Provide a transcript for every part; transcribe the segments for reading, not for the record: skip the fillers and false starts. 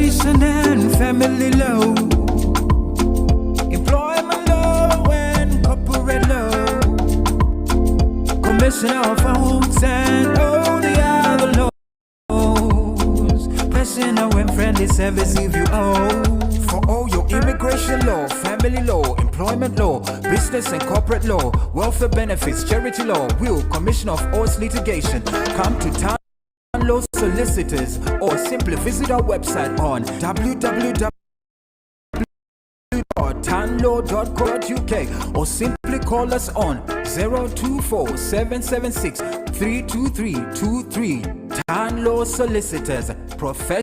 immigration and family law, employment law and corporate law, commission of homes and all the other laws, personal and friendly service if you owe. For all your immigration law, family law, employment law, business and corporate law, welfare benefits, charity law, will, commission of all litigation, come to town law solicitors or simply visit our website on www.tanlaw.co.uk or simply call us on 024 776 32323. Tan Law Solicitors, professional.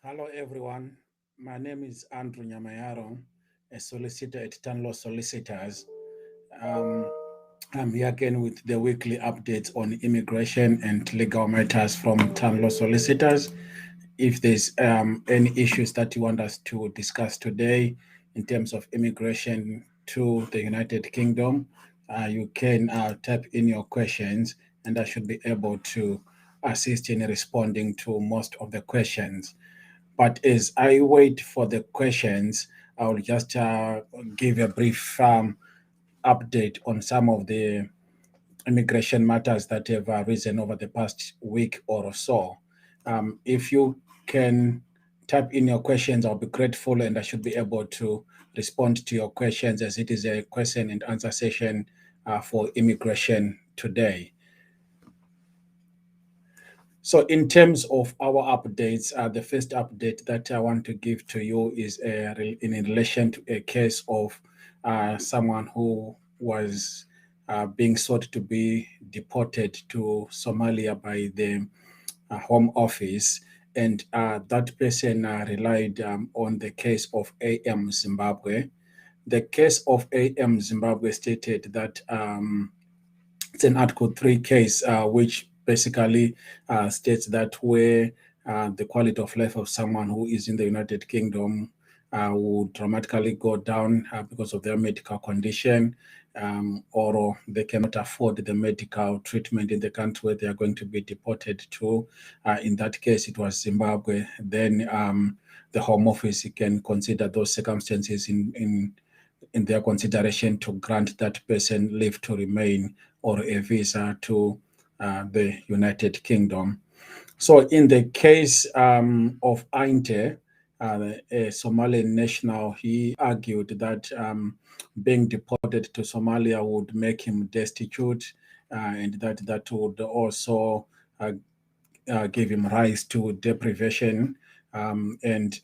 Hello, everyone. My name is Andrew Nyamayaro, a solicitor at Tanlaw Solicitors. I'm here again with the weekly updates on immigration and legal matters from Tanlaw Solicitors. If there's any issues that you want us to discuss today in terms of immigration to the United Kingdom, you can type in your questions and I should be able to assist in responding to most of the questions. But as I wait for the questions, I will just give a brief update on some of the immigration matters that have arisen over the past week or so. If you can type in your questions, I'll be grateful and I should be able to respond to your questions as it is a question and answer session for immigration today. So in terms of our updates, the first update that I want to give to you is in relation to a case of someone who was being sought to be deported to Somalia by the Home Office. And that person relied on the case of AM Zimbabwe. The case of AM Zimbabwe stated that it's an Article 3 case, which basically states that where the quality of life of someone who is in the United Kingdom would dramatically go down because of their medical condition, or they cannot afford the medical treatment in the country where they are going to be deported to. In that case, it was Zimbabwe. Then the Home Office can consider those circumstances in their consideration to grant that person leave to remain or a visa to the United Kingdom. So in the case of Ainte, a Somalian national, he argued that being deported to Somalia would make him destitute and that would also give him rise to deprivation and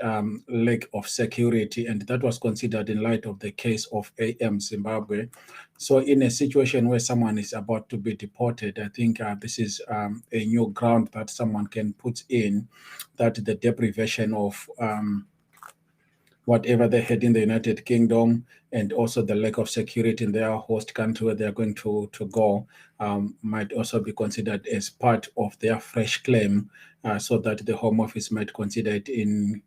lack of security, and that was considered in light of the case of AM Zimbabwe. So in a situation where someone is about to be deported, I think this is a new ground that someone can put in, that the deprivation of whatever they had in the United Kingdom and also the lack of security in their host country where they're going to go might also be considered as part of their fresh claim, so that the Home Office might consider it in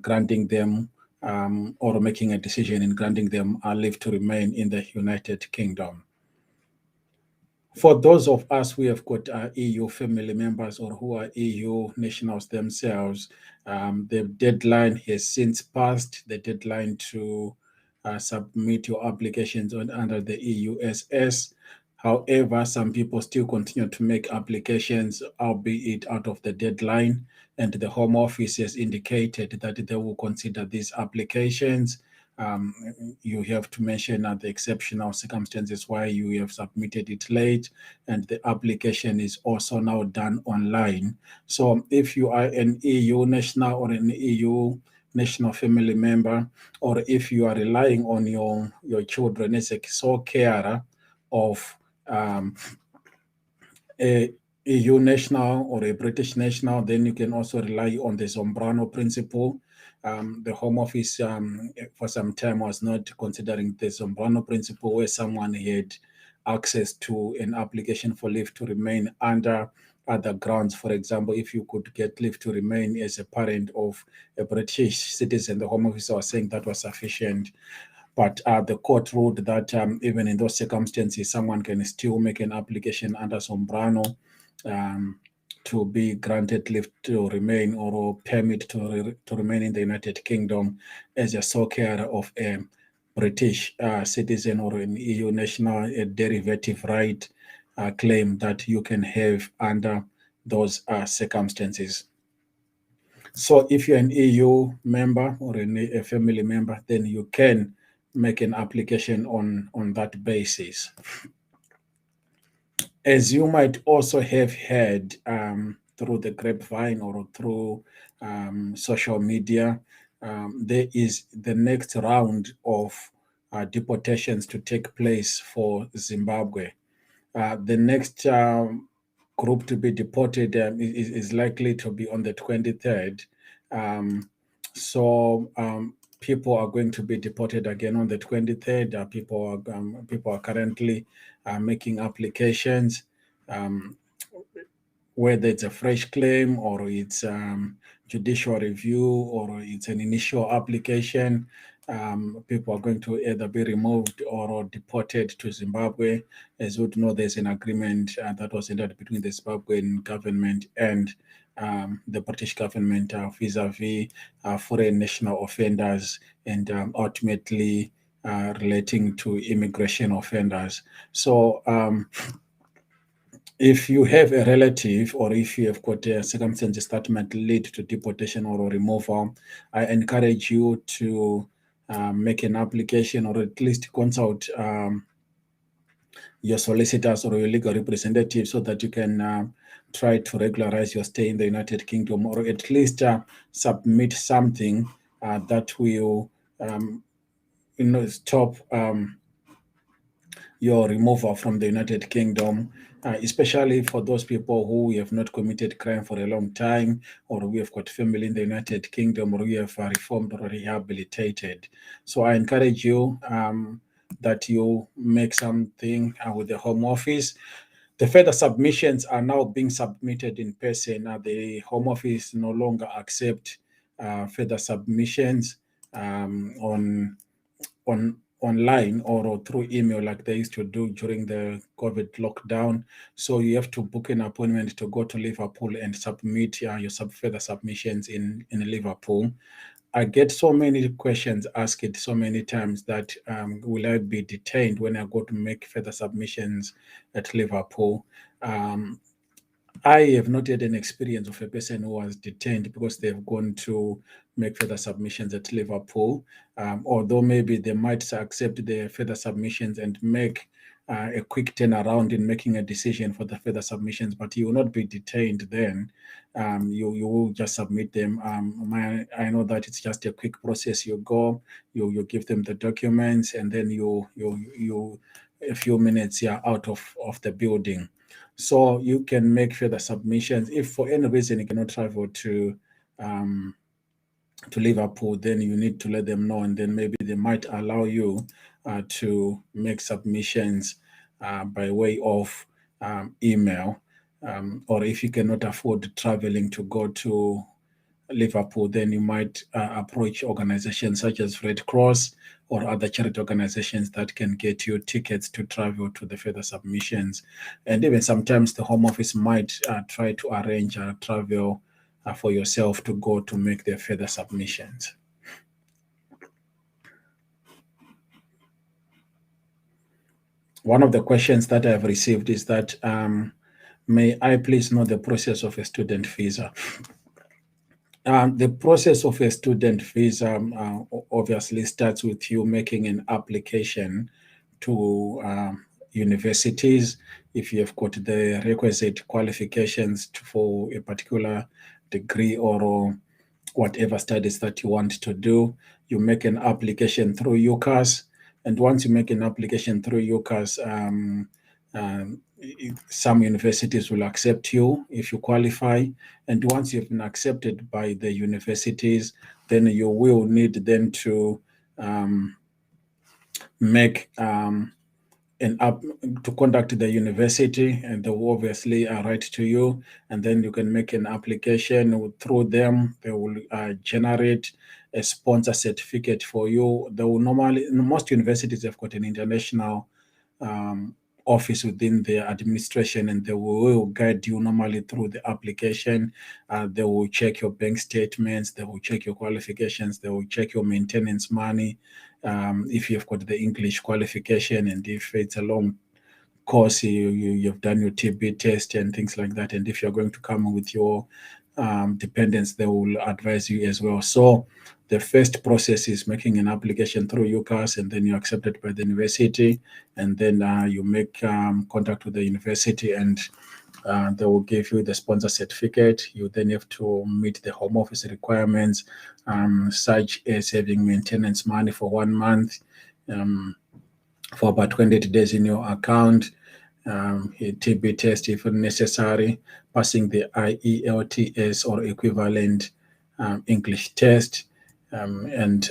granting them or making a decision in granting them a leave to remain in the United Kingdom. For those of us who have got EU family members or who are EU nationals themselves, the deadline has since passed, the deadline to submit your applications under the EUSS. However, some people still continue to make applications, albeit out of the deadline, and the Home Office has indicated that they will consider these applications. You have to mention the exceptional circumstances why you have submitted it late, and the application is also now done online. So if you are an EU national or an EU national family member, or if you are relying on your children as a sole carer of a EU national or a British national, then you can also rely on the Zombrano principle. The Home Office for some time was not considering the Zombrano principle, where someone had access to an application for leave to remain under other grounds. For example, if you could get leave to remain as a parent of a British citizen, the Home Office was saying that was sufficient. But the court ruled that even in those circumstances, someone can still make an application under Sombrano to be granted leave to remain or permit to remain in the United Kingdom as a sole carer of a British citizen or an EU national, a derivative right claim that you can have under those circumstances. So if you're an EU member or a family member, then you can make an application on that basis. As you might also have heard through the grapevine or through social media, there is the next round of deportations to take place for Zimbabwe. The next group to be deported is likely to be on the 23rd. So people are going to be deported again on the 23rd. People are currently making applications, whether it's a fresh claim or it's judicial review or it's an initial application. People are going to either be removed or deported to Zimbabwe. As you know, there's an agreement that was entered between the Zimbabwean government and the British government vis-a-vis foreign national offenders and ultimately relating to immigration offenders. So if you have a relative or if you have got circumstances that might lead to deportation or removal, I encourage you to make an application or at least consult your solicitors or your legal representative so that you can try to regularize your stay in the United Kingdom, or at least submit something that will stop your removal from the United Kingdom, especially for those people who have not committed crime for a long time, or we have got family in the United Kingdom, or we have reformed or rehabilitated. So I encourage you that you make something with the Home Office. The further submissions are now being submitted in person. The Home Office no longer accept further submissions online or through email like they used to do during the COVID lockdown. So you have to book an appointment to go to Liverpool and submit your further submissions in Liverpool. I get so many questions asked so many times that will I be detained when I go to make further submissions at Liverpool? I have not had an experience of a person who was detained because they've gone to make further submissions at Liverpool, although maybe they might accept the further submissions and make a quick turnaround in making a decision for the further submissions, but you will not be detained then. You will just submit them. I know that it's just a quick process. You go, you give them the documents, and then you a few minutes you're out of the building. So you can make further submissions. If for any reason you cannot travel to Liverpool, then you need to let them know, and then maybe they might allow you to make submissions by way of email. Or if you cannot afford traveling to go to Liverpool, then you might approach organizations such as Red Cross or other charity organizations that can get you tickets to travel to the further submissions. And even sometimes the Home Office might try to arrange a travel for yourself to go to make the further submissions. One of the questions that I've received is that, may I please know the process of a student visa? The process of a student visa obviously starts with you making an application to universities. If you have got the requisite qualifications for a particular degree or whatever studies that you want to do, you make an application through UCAS. And once you make an application through UCAS, some universities will accept you if you qualify. And once you've been accepted by the universities, then you will need then to make to contact the university, and they will obviously write to you, and then you can make an application through them. They will generate a sponsor certificate for you. They will normally, most universities have got an international office within their administration, and they will guide you normally through the application. They will check your bank statements, they will check your qualifications, they will check your maintenance money, if you've got the English qualification, and if it's a long course, you've done your TB test and things like that. And if you're going to come with your dependents, they will advise you as well. So the first process is making an application through UCAS, and then you're accepted by the university, and then you make contact with the university, and they will give you the sponsor certificate. You then have to meet the Home Office requirements, such as having maintenance money for 1 month, for about 28 days in your account, a TB test if necessary, passing the IELTS or equivalent English test, and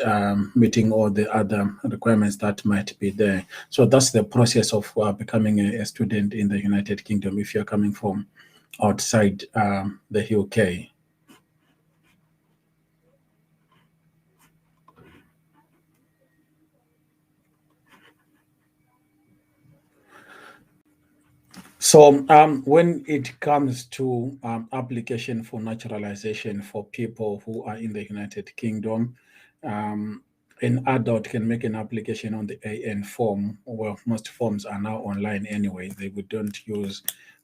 meeting all the other requirements that might be there. So that's the process of becoming a student in the United Kingdom if you're coming from outside the UK. So when it comes to application for naturalization for people who are in the United Kingdom, an adult can make an application on the AN form. Well, most forms are now online anyway.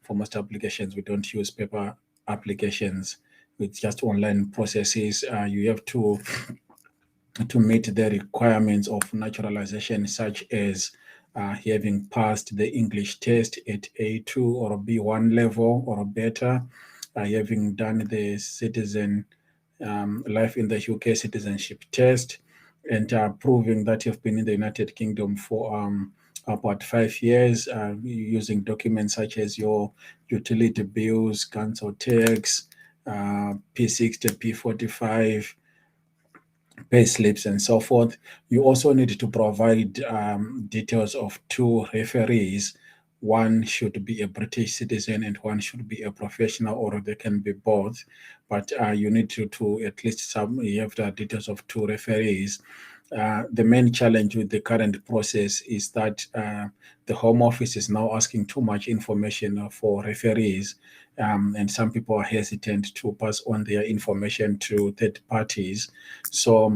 For most applications, we don't use paper applications. It's just online processes. You have to meet the requirements of naturalization, such as having passed the English test at A2 or B1 level or better, having done the citizen life in the UK citizenship test, and proving that you've been in the United Kingdom for about 5 years, using documents such as your utility bills, council tax, P60, P45, pay slips, and so forth. You also need to provide details of 2 referees. One should be a British citizen and one should be a professional, or they can be both. But you need to at least you have the details of 2 referees. The main challenge with the current process is that the Home Office is now asking too much information for referees, and some people are hesitant to pass on their information to third parties. So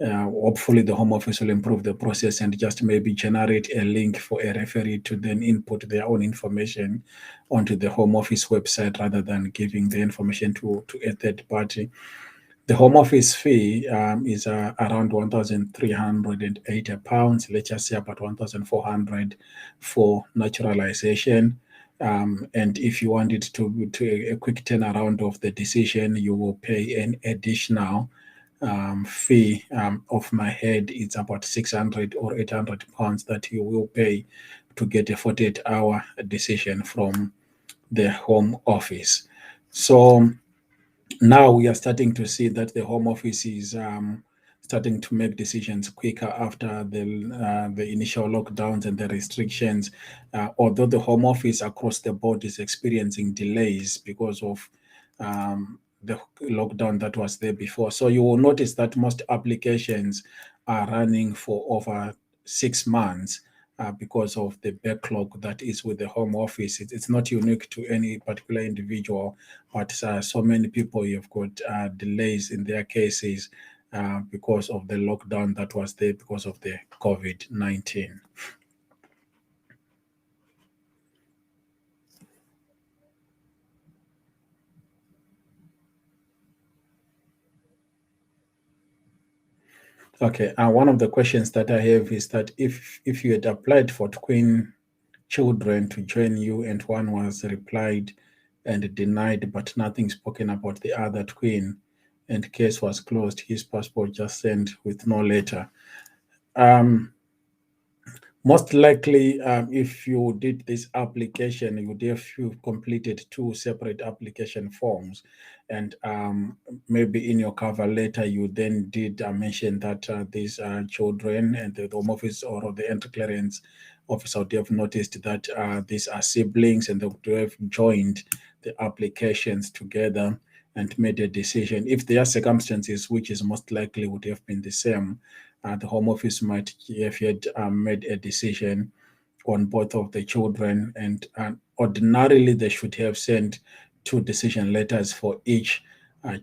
hopefully the Home Office will improve the process and just maybe generate a link for a referee to then input their own information onto the Home Office website, rather than giving the information to a third party. The Home Office fee is around £1,380. Let's just say about 1,400 for naturalization. And if you want it to a quick turnaround of the decision, you will pay an additional fee. Off my head, it's about 600 or 800 pounds that you will pay to get a 48-hour decision from the Home Office. So now we are starting to see that the Home Office is starting to make decisions quicker after the initial lockdowns and the restrictions. Although the Home Office across the board is experiencing delays because of the lockdown that was there before. So you will notice that most applications are running for over 6 months. Because of the backlog that is with the Home Office. It's not unique to any particular individual, but so many people have got delays in their cases because of the lockdown that was there because of the COVID-19. Okay, one of the questions that I have is that if you had applied for twin children to join you and one was replied and denied, but nothing spoken about the other twin, and case was closed, his passport just sent with no letter. Most likely, if you did this application, you would have completed 2 separate application forms, and maybe in your cover letter, you then did mention that these children and the Home Office or the entry clearance officer would have noticed that these are siblings, and they would have joined the applications together and made a decision. If their circumstances, which is most likely, would have been the same, the Home Office might have yet made a decision on both of the children, and ordinarily they should have sent 2 decision letters for each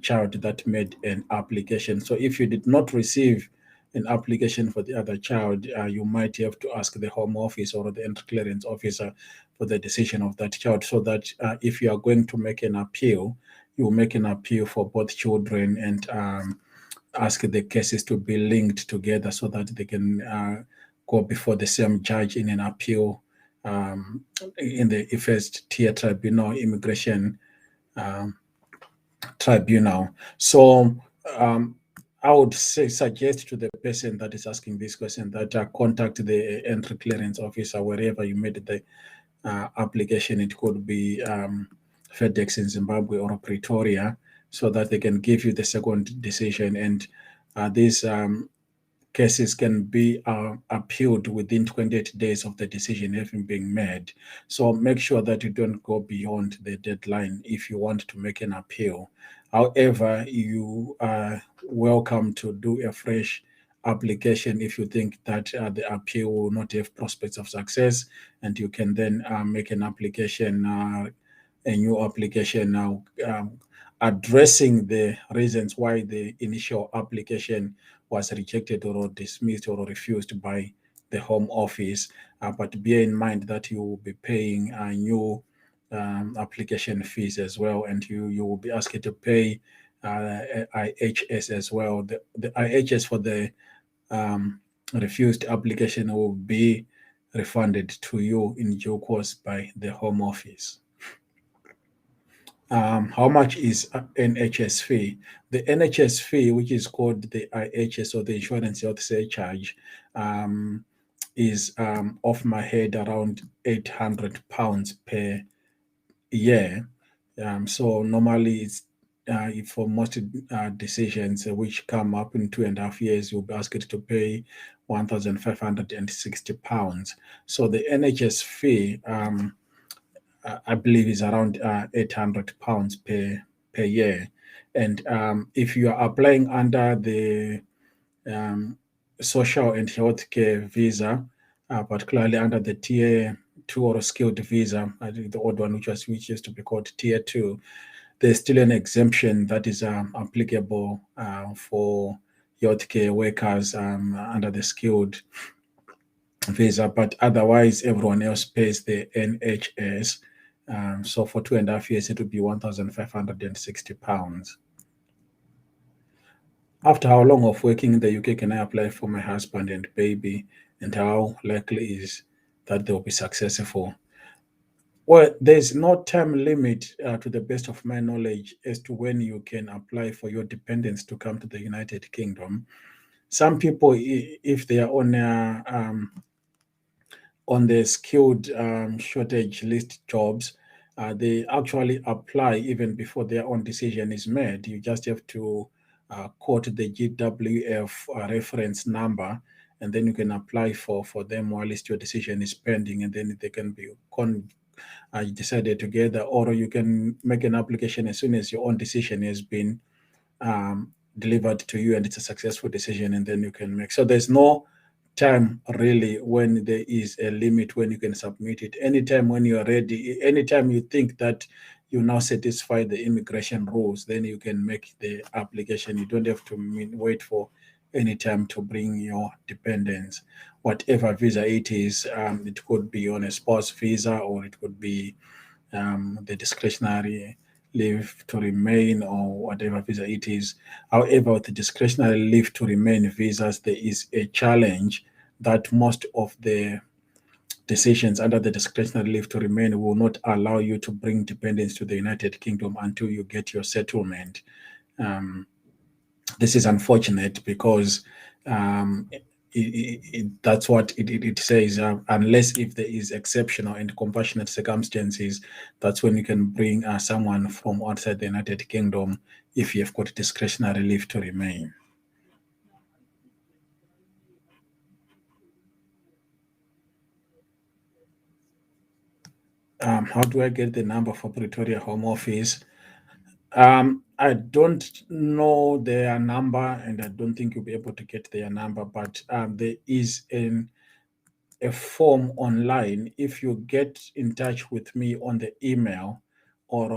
child that made an application. So if you did not receive an application for the other child, you might have to ask the Home Office or the entry clearance officer for the decision of that child, so that if you are going to make an appeal, you make an appeal for both children, and ask the cases to be linked together so that they can go before the same judge in an appeal in the first tier tribunal, immigration tribunal. So I would suggest to the person that is asking this question that contact the entry clearance officer wherever you made the application. It could be FedEx in Zimbabwe or Pretoria, so that they can give you the second decision. And these cases can be appealed within 28 days of the decision having been made. So make sure that you don't go beyond the deadline if you want to make an appeal. However, you are welcome to do a fresh application if you think that the appeal will not have prospects of success, and you can then make an application, a new application now, addressing the reasons why the initial application was rejected or dismissed or refused by the Home Office. But bear in mind that you will be paying new application fees as well, and you will be asked to pay IHS as well. The IHS for the refused application will be refunded to you in due course by the Home Office. How much is NHS fee? The NHS fee, which is called the IHS or the Insurance Health Surcharge, is off my head around £800 per year. So normally it's for most decisions which come up in 2.5 years, you'll be asked to pay £1,560. So the NHS fee, I believe, is around £800 per year. And if you are applying under the social and healthcare visa, particularly under the Tier 2 or skilled visa, I think the old one, which used to be called Tier 2, there's still an exemption that is applicable for healthcare workers under the skilled visa, but otherwise everyone else pays the NHS. So for 2.5 years, it would be £1,560. After how long of working in the UK can I apply for my husband and baby, and how likely is that they'll be successful? Well, there's no time limit, to the best of my knowledge, as to when you can apply for your dependents to come to the United Kingdom. Some people, if they are on the skilled shortage list jobs, they actually apply even before their own decision is made. You just have to quote the GWF reference number, and then you can apply for them while your decision is pending, and then they can be decided together. Or you can make an application as soon as your own decision has been delivered to you and it's a successful decision, and then you can make. So there's no time really when there is a limit when you can submit it. Anytime when you are ready, anytime you think that you now satisfy the immigration rules, then you can make the application. You don't have to wait for any time to bring your dependents. Whatever visa it is, it could be on a spouse visa, or it could be the discretionary leave to remain, or whatever visa it is. However, with the discretionary leave to remain visas, there is a challenge that most of the decisions under the discretionary leave to remain will not allow you to bring dependents to the United Kingdom until you get your settlement. This is unfortunate because that's what it says, unless if there is exceptional and compassionate circumstances, that's when you can bring someone from outside the United Kingdom if you've got discretionary leave to remain. How do I get the number for Pretoria Home Office? I don't know their number, and I don't think you'll be able to get their number, but there is a form online. If you get in touch with me on the email or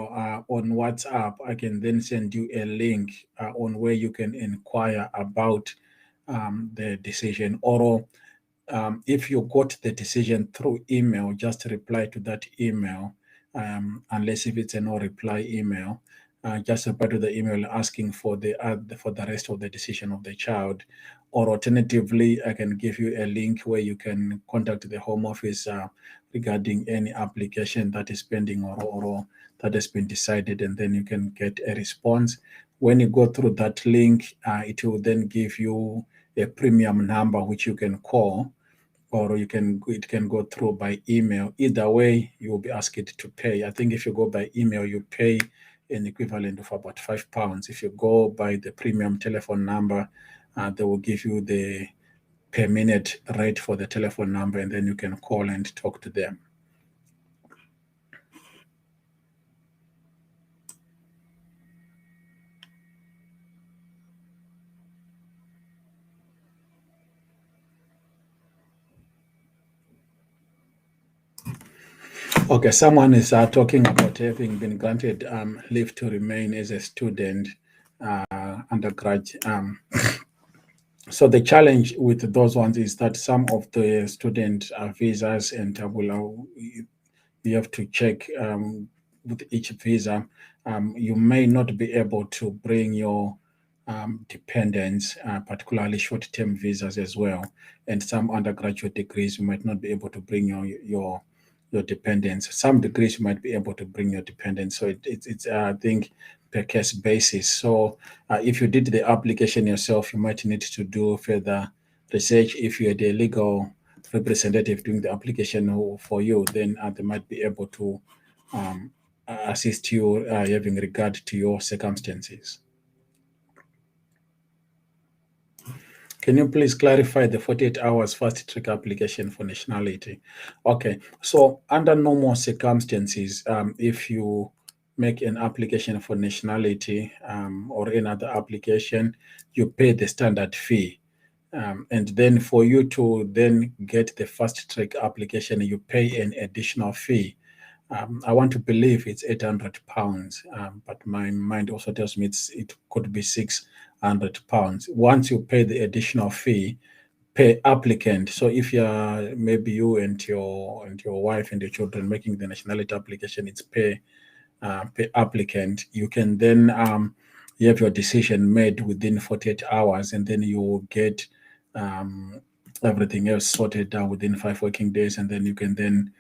on WhatsApp, I can then send you a link on where you can inquire about the decision. Or if you got the decision through email, just reply to that email, unless if it's a no reply email. Just reply to the email asking for the rest of the decision of the child. Or alternatively, I can give you a link where you can contact the Home Office regarding any application that is pending or that has been decided, and then you can get a response. When you go through that link, it will then give you a premium number which you can call, or it can go through by email. Either way, you will be asked to pay. I think if you go by email, you pay an equivalent of about £5. If you go by the premium telephone number, they will give you the per minute rate for the telephone number, and then you can call and talk to them. Okay, someone is talking about having been granted leave to remain as a student, undergrad. So the challenge with those ones is that some of the student visas, and you have to check with each visa, you may not be able to bring your dependents, particularly short-term visas as well. And some undergraduate degrees, you might not be able to bring your dependents. Some degrees you might be able to bring your dependents. So it's I think per case basis. So if you did the application yourself, you might need to do further research. If you're the legal representative doing the application for you, then they might be able to assist you having regard to your circumstances. Can you please clarify the 48 hours fast track application for nationality? Okay, so under normal circumstances, if you make an application for nationality or another application, you pay the standard fee. And then for you to then get the fast track application, you pay an additional fee. I want to believe it's £800, but my mind also tells me it could be £600. Once you pay the additional fee per applicant, so if you're maybe you and your wife and your children making the nationality application, it's per applicant. You can then you have your decision made within 48 hours, and then you will get everything else sorted out within 5 working days, and then you can then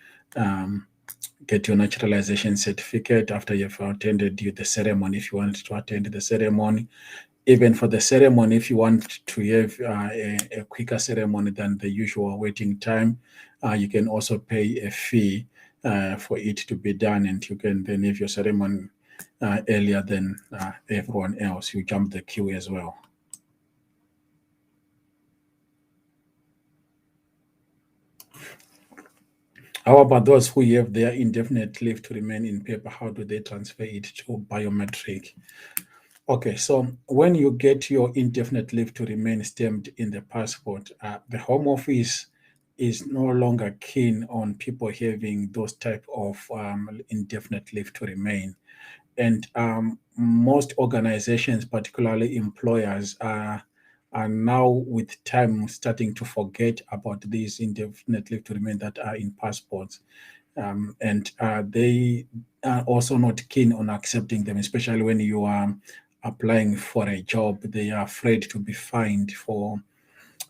get your naturalization certificate after you've attended the ceremony, if you want to attend the ceremony. Even for the ceremony, if you want to have a quicker ceremony than the usual waiting time, you can also pay a fee for it to be done, and you can then have your ceremony earlier than everyone else. You jump the queue as well. How about those who have their indefinite leave to remain in paper? How do they transfer it to biometric? Okay, so when you get your indefinite leave to remain stamped in the passport, the Home Office is no longer keen on people having those type of indefinite leave to remain. And most organizations, particularly employers, are now with time starting to forget about these indefinite leave to remain that are in passports. And they are also not keen on accepting them, especially when you are applying for a job. They are afraid to be fined for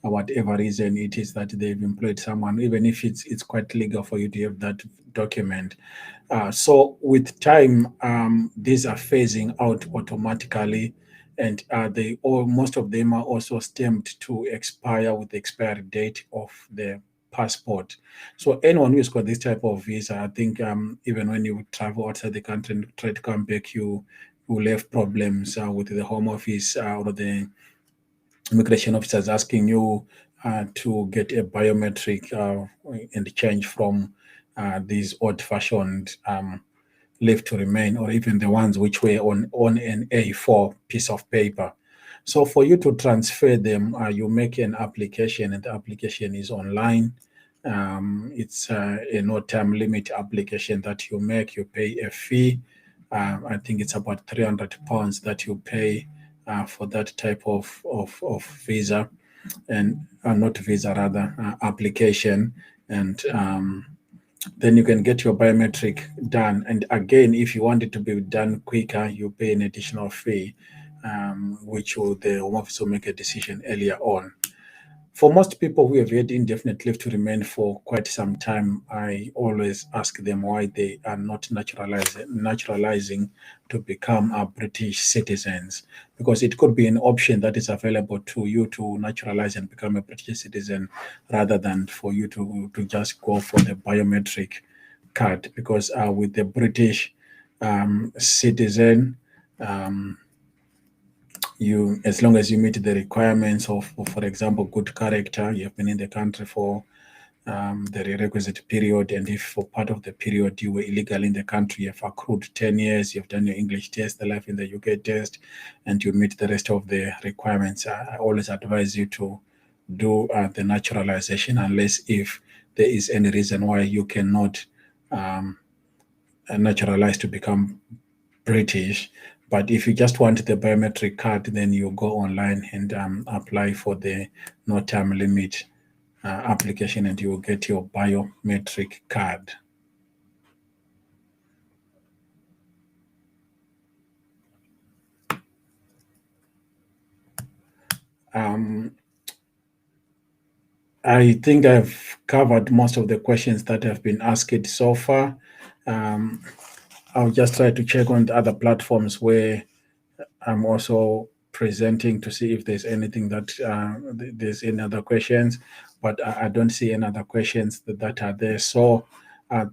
whatever reason it is that they've employed someone, even if it's quite legal for you to have that document. So with time, these are phasing out automatically, and most of them are also stamped to expire with the expiry date of the passport. So anyone who's got this type of visa, I think even when you travel outside the country and try to come back, you will have problems with the Home Office or the immigration officers asking you to get a biometric and change from these old-fashioned leave to remain, or even the ones which were on an A4 piece of paper. So for you to transfer them, you make an application, and the application is online. It's a no time limit application that you make. You pay a fee. I think it's about £300 that you pay for that type of visa, and not visa, rather application. And then you can get your biometric done. And again, if you want it to be done quicker, you pay an additional fee, which the Home Office will make a decision earlier on. For most people who have had indefinite leave to remain for quite some time, I always ask them why they are not naturalizing to become British citizens, because it could be an option that is available to you to naturalize and become a British citizen rather than for you to just go for the biometric card. Because with the British citizen, you, as long as you meet the requirements of, for example, good character, you have been in the country for the requisite period, and if for part of the period you were illegal in the country, you have accrued 10 years, you've done your English test, the Life in the UK test, and you meet the rest of the requirements, I always advise you to do the naturalization, unless if there is any reason why you cannot naturalize to become British. But if you just want the biometric card, then you go online and apply for the no time limit application, and you will get your biometric card. I think I've covered most of the questions that have been asked so far. I'll just try to check on the other platforms where I'm also presenting to see if there's anything that there's any other questions, but I don't see any other questions that are there. So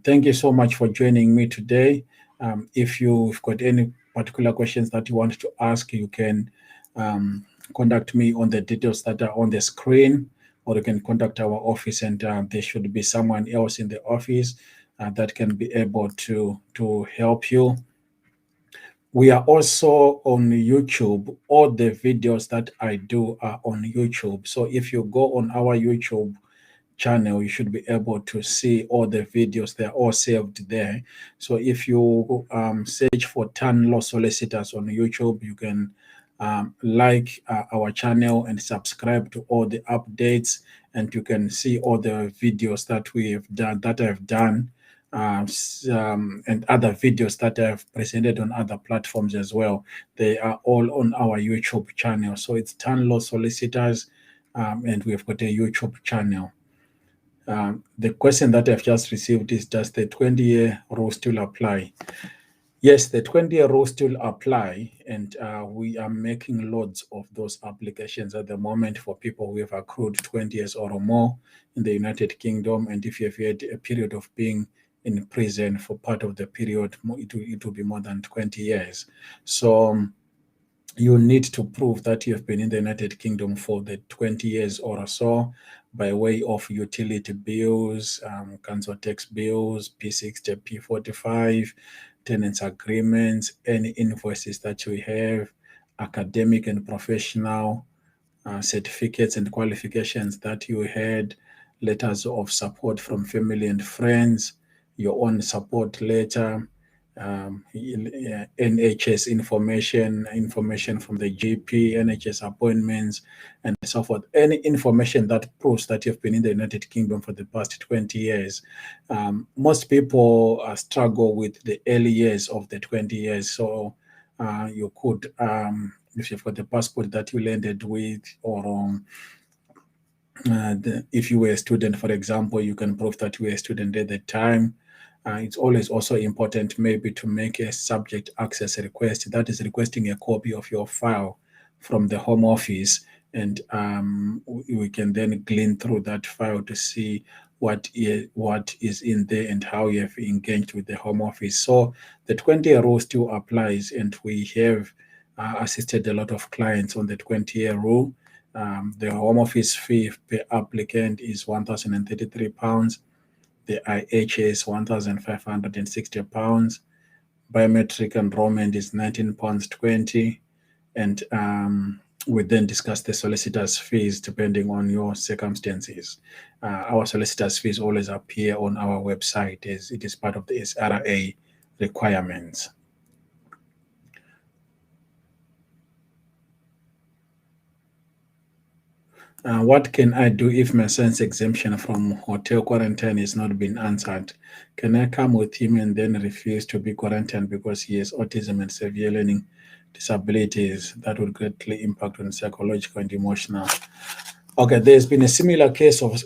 thank you so much for joining me today. If you've got any particular questions that you want to ask, you can contact me on the details that are on the screen, or you can contact our office, and there should be someone else in the office that can be able to help you. We are also on YouTube. All the videos that I do are on YouTube. So if you go on our YouTube channel, you should be able to see all the videos. They're all saved there. So if you search for Tan Law Solicitors on YouTube, you can like our channel and subscribe to all the updates, and you can see all the videos that we have done, that I've done, and other videos that I've presented on other platforms as well. They are all on our YouTube channel. So it's Tan Law Solicitors, and we've got a YouTube channel. The question that I've just received is, does the 20-year rule still apply? Yes, the 20-year rule still apply, and we are making loads of those applications at the moment for people who have accrued 20 years or more in the United Kingdom. And if you have had a period of being in prison for part of the period, it will be more than 20 years. So you need to prove that you have been in the United Kingdom for the 20 years or so by way of utility bills, council tax bills, P60, P45, tenants agreements, any invoices that you have, academic and professional certificates and qualifications that you had, letters of support from family and friends, your own support letter, NHS information from the GP, NHS appointments, and so forth. Any information that proves that you've been in the United Kingdom for the past 20 years. Most people struggle with the early years of the 20 years. So you could, if you've got the passport that you landed with, or if you were a student, for example, you can prove that you were a student at the time. It's always also important maybe to make a subject access request, that is requesting a copy of your file from the Home Office, and we can then glean through that file to see what is in there and how you have engaged with the Home Office. So the 20-year rule still applies, and we have assisted a lot of clients on the 20-year rule. The Home Office fee per applicant is £1,033. The IH is £1,560. Biometric enrollment is £19.20, and we then discuss the solicitor's fees depending on your circumstances. Our solicitor's fees always appear on our website as it is part of the SRA requirements. What can I do if my son's exemption from hotel quarantine is not been answered? Can I come with him and then refuse to be quarantined because he has autism and severe learning disabilities? That would greatly impact on psychological and emotional. Okay, there's been a similar case of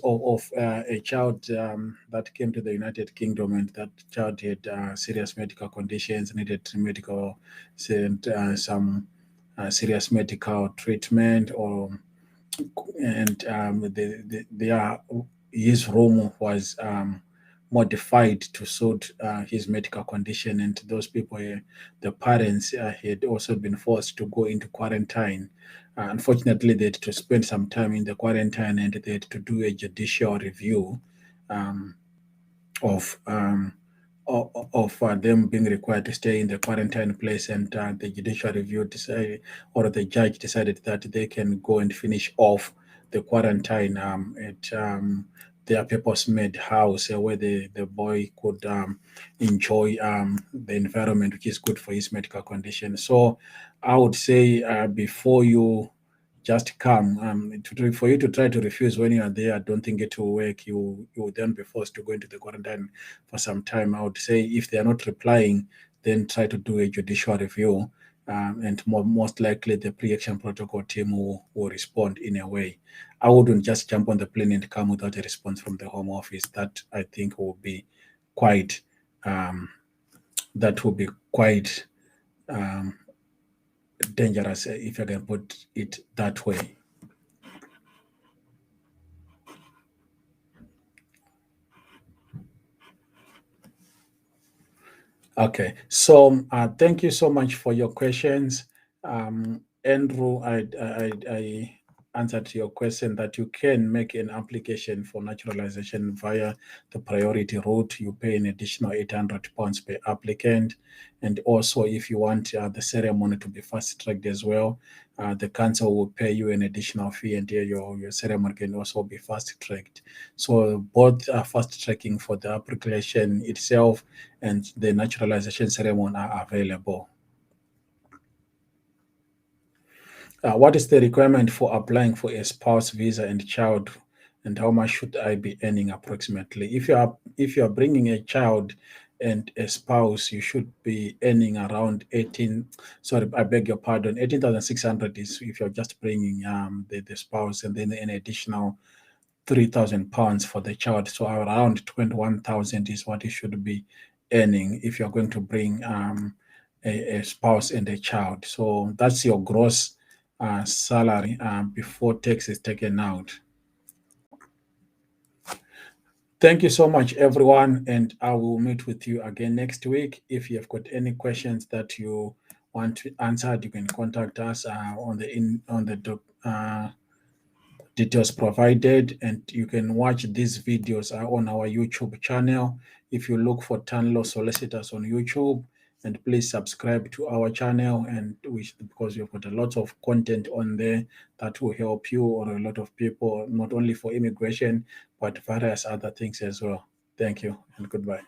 a child that came to the United Kingdom, and that child had serious medical conditions, needed medical some serious medical treatment, and his room was modified to suit his medical condition, and those people, the parents, had also been forced to go into quarantine. Unfortunately, they had to spend some time in the quarantine, and they had to do a judicial review of them being required to stay in the quarantine place, and the judicial review decided, or the judge decided, that they can go and finish off the quarantine at their purpose-made house, where the boy could enjoy the environment, which is good for his medical condition. So I would say before you just come, for you to try to refuse when you are there, I don't think it will work. You will then be forced to go into the quarantine for some time. I would say if they are not replying, then try to do a judicial review, and most likely the pre-action protocol team will respond in a way. I wouldn't just jump on the plane and come without a response from the Home Office. That, I think, will be quite dangerous, if I can put it that way. Okay, so thank you so much for your questions. Andrew, I answered your question that you can make an application for naturalization via the priority route. You pay an additional £800 per applicant. And also, if you want the ceremony to be fast-tracked as well, the council will pay you an additional fee, and your ceremony can also be fast-tracked. So both are fast-tracking for the application itself, and the naturalization ceremony are available. What is the requirement for applying for a spouse visa and child, and how much should I be earning approximately? If you are bringing a child and a spouse, you should be earning around 18,600 is if you're just bringing the spouse, and then an additional £3,000 for the child. So around 21,000 is what you should be earning if you're going to bring a spouse and a child. So that's your gross salary before tax is taken out. Thank you so much, everyone, and I will meet with you again next week. If you have got any questions that you want to answer, you can contact us on the details provided, and you can watch these videos on our YouTube channel. If you look for Tanlo Solicitors on YouTube, and please subscribe to our channel, and because we've got a lot of content on there that will help you or a lot of people, not only for immigration, but various other things as well. Thank you and goodbye.